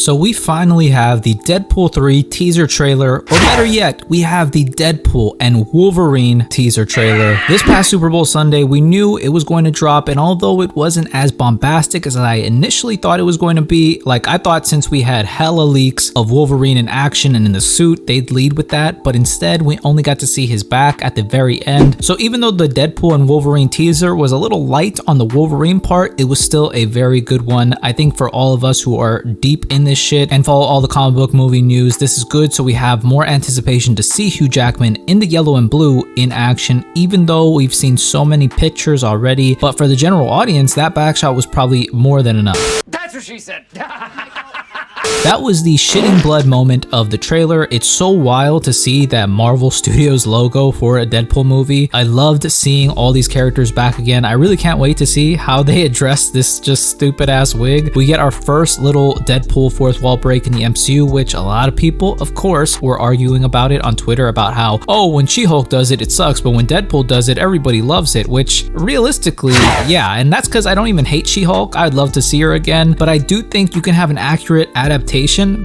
So we finally have the Deadpool 3 teaser trailer, or better yet, we have the Deadpool and Wolverine teaser trailer. This past Super Bowl Sunday, we knew it was going to drop, and although it wasn't as bombastic as I initially thought it was going to be, like I thought since we had hella leaks of Wolverine in action and in the suit, they'd lead with that, but instead we only got to see his back at the very end. So even though the Deadpool and Wolverine teaser was a little light on the Wolverine part, it was still a very good one. I think for all of us who are deep in this shit and follow all the comic book movie news, this is good, so we have more anticipation to see Hugh Jackman in the yellow and blue in action, even though we've seen so many pictures already. But for the general audience, that backshot was probably more than enough. That's what she said. That was the shitting blood moment of the trailer. It's so wild to see that Marvel Studios logo for a Deadpool movie. I loved seeing all these characters back again. I really can't wait to see how they address this just stupid ass wig. We get our first little Deadpool fourth wall break in the MCU, which a lot of people, of course, were arguing about it on Twitter about how, oh, when She-Hulk does it, it sucks, but when Deadpool does it, everybody loves it, which realistically, yeah, and that's because I don't even hate She-Hulk. I'd love to see her again, but I do think you can have an accurate adaptation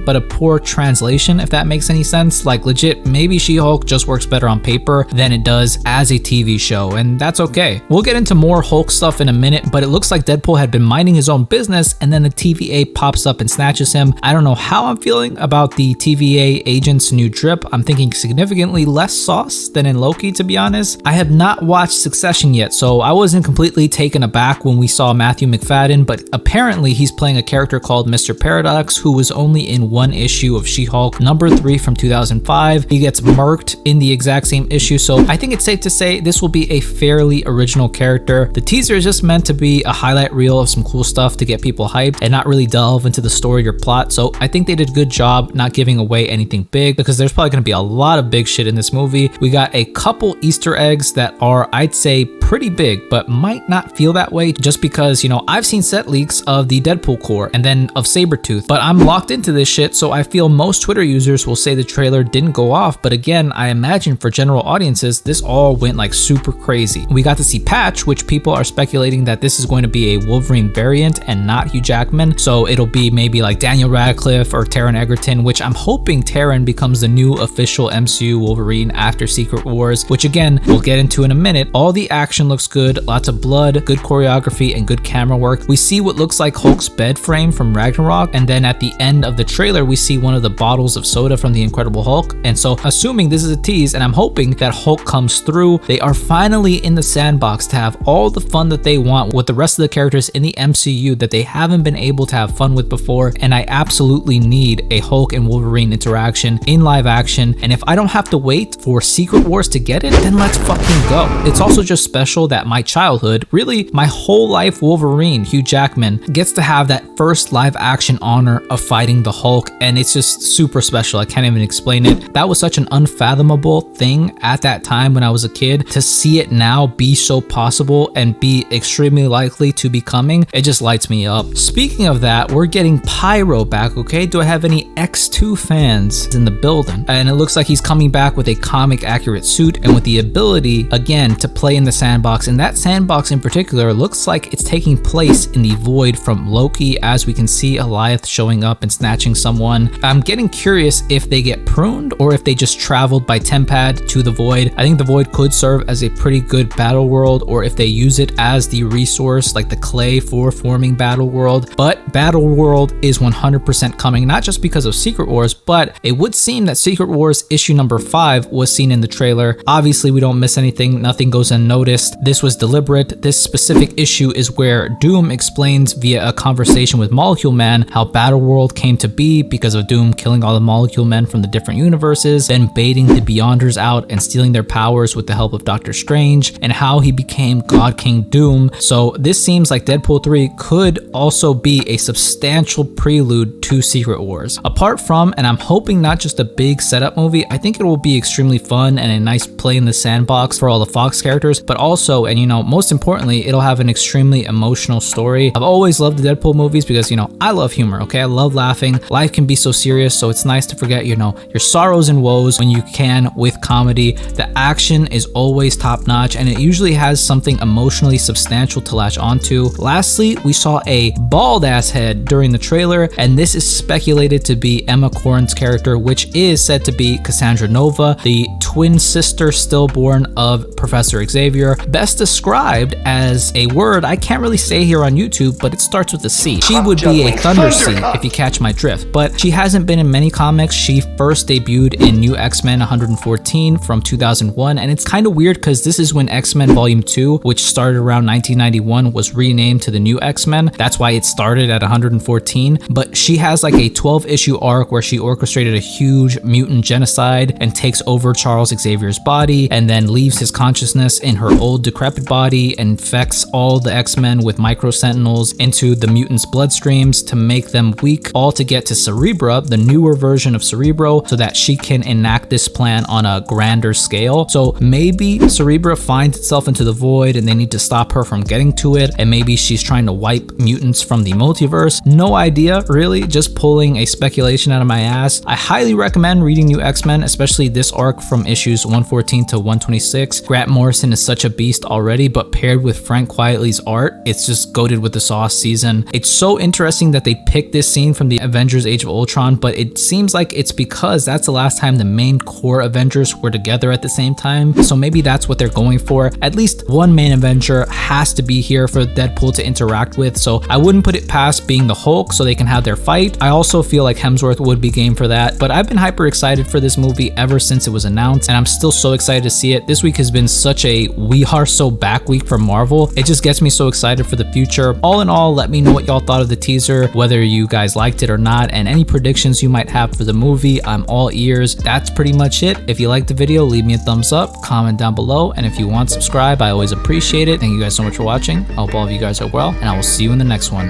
but a poor translation, if that makes any sense. Like legit, maybe She-Hulk just works better on paper than it does as a TV show, and that's okay. We'll get into more Hulk stuff in a minute, but it looks like Deadpool had been minding his own business and then the TVA pops up and snatches him. I don't know how I'm feeling about the TVA agent's new drip. I'm thinking significantly less sauce than in Loki, to be honest. I have not watched Succession yet, so I wasn't completely taken aback when we saw Matthew McFadden, but apparently he's playing a character called Mr. Paradox, who was only in one issue of She-Hulk, number 3 from 2005. He gets murked in the exact same issue, so I think it's safe to say this will be a fairly original character. The teaser is just meant to be a highlight reel of some cool stuff to get people hyped and not really delve into the story or plot, so I think they did a good job not giving away anything big, because there's probably going to be a lot of big shit in this movie. We got a couple Easter eggs that are, I'd say, pretty big, but might not feel that way just because, you know, I've seen set leaks of the Deadpool core and then of Sabretooth, but I'm locked into this shit, so I feel most Twitter users will say the trailer didn't go off, but again, I imagine for general audiences, this all went like super crazy. We got to see Patch, which people are speculating that this is going to be a Wolverine variant and not Hugh Jackman, so it'll be maybe like Daniel Radcliffe or Taron Egerton, which I'm hoping Taron becomes the new official MCU Wolverine after Secret Wars, which again, we'll get into in a minute. All the action looks good, lots of blood, good choreography, and good camera work. We see what looks like Hulk's bed frame from Ragnarok, and then at the end of the trailer, we see one of the bottles of soda from the Incredible Hulk. And so assuming this is a tease, and I'm hoping that Hulk comes through, they are finally in the sandbox to have all the fun that they want with the rest of the characters in the MCU that they haven't been able to have fun with before. And I absolutely need a Hulk and Wolverine interaction in live action, and if I don't have to wait for Secret Wars to get it, then let's fucking go. It's also just special that my childhood, really my whole life, Wolverine, Hugh Jackman, gets to have that first live action honor of fighting the Hulk, and it's just super special. I can't even explain it. That was such an unfathomable thing at that time when I was a kid. To see it now be so possible and be extremely likely to be coming, it just lights me up. Speaking of that, we're getting Pyro back, okay? Do I have any X2 fans in the building? And it looks like he's coming back with a comic accurate suit and with the ability, again, to play in the sandbox. And that sandbox in particular looks like it's taking place in the void from Loki, as we can see Alioth showing up and snatching someone. I'm getting curious if they get pruned or if they just traveled by Tempad to the void. I think the void could serve as a pretty good Battleworld, or if they use it as the resource, like the clay for forming Battleworld. But Battleworld is 100% coming, not just because of Secret Wars, but it would seem that Secret Wars issue number 5 was seen in the trailer. Obviously, we don't miss anything. Nothing goes unnoticed. This was deliberate. This specific issue is where Doom explains via a conversation with Molecule Man how Battleworld came to be because of Doom killing all the Molecule Men from the different universes, then baiting the Beyonders out and stealing their powers with the help of Doctor Strange, and how he became God King Doom. So this seems like Deadpool 3 could also be a substantial prelude to Secret Wars. Apart from, and I'm hoping not just a big setup movie, I think it will be extremely fun and a nice play in the sandbox for all the Fox characters, but also, and you know, most importantly, it'll have an extremely emotional story. I've always loved the Deadpool movies because, you know, I love humor, okay? I love laughing. Life can be so serious, so it's nice to forget, you know, your sorrows and woes when you can with comedy. The action is always top notch, and it usually has something emotionally substantial to latch onto. Lastly, we saw a bald ass head during the trailer, and this is speculated to be Emma Corrin's character, which is said to be Cassandra Nova, the twin sister stillborn of Professor Xavier, best described as a word I can't really say here on YouTube, but it starts with a C. She would be a thunder seed, if you catch my drift, but she hasn't been in many comics. She first debuted in New X-Men 114 from 2001, and it's kind of weird because this is when X-Men Volume 2, which started around 1991, was renamed to the New X-Men. That's why it started at 114, but she has like a 12-issue arc where she orchestrated a huge mutant genocide and takes over Charles Xavier's body and then leaves his consciousness in her old decrepit body and infects all the X-Men with micro sentinels into the mutants' bloodstreams to make them weak, all to get to Cerebra, the newer version of Cerebro, so that she can enact this plan on a grander scale. So maybe Cerebra finds itself into the void and they need to stop her from getting to it, and maybe she's trying to wipe mutants from the multiverse. No idea, really, just pulling a speculation out of my ass. I highly recommend reading New X-Men, especially this arc from issues 114 to 126. Grant Morrison is such a beast already, but paired with Frank Quietly's art, it's just goated with the sauce season. It's so interesting that they picked this scene from the Avengers Age of Ultron, but it seems like it's because that's the last time the main core Avengers were together at the same time. So maybe that's what they're going for. At least one main Avenger has to be here for Deadpool to interact with, so I wouldn't put it past being the Hulk so they can have their fight. I also feel like Hemsworth would be game for that, but I've been hyper excited for this movie ever since it was announced, and I'm still so excited to see it. This week has been such a we are so back week for Marvel. It just gets me so excited for the future. All in all, let me know what y'all thought of the teaser, whether you guys liked it or not, and any predictions you might have for the movie. I'm all ears. That's pretty much it. If you liked the video, leave me a thumbs up, comment down below, and if you want, subscribe. I always appreciate it. Thank you guys so much for watching. I hope all of you guys are well, and I will see you in the next one.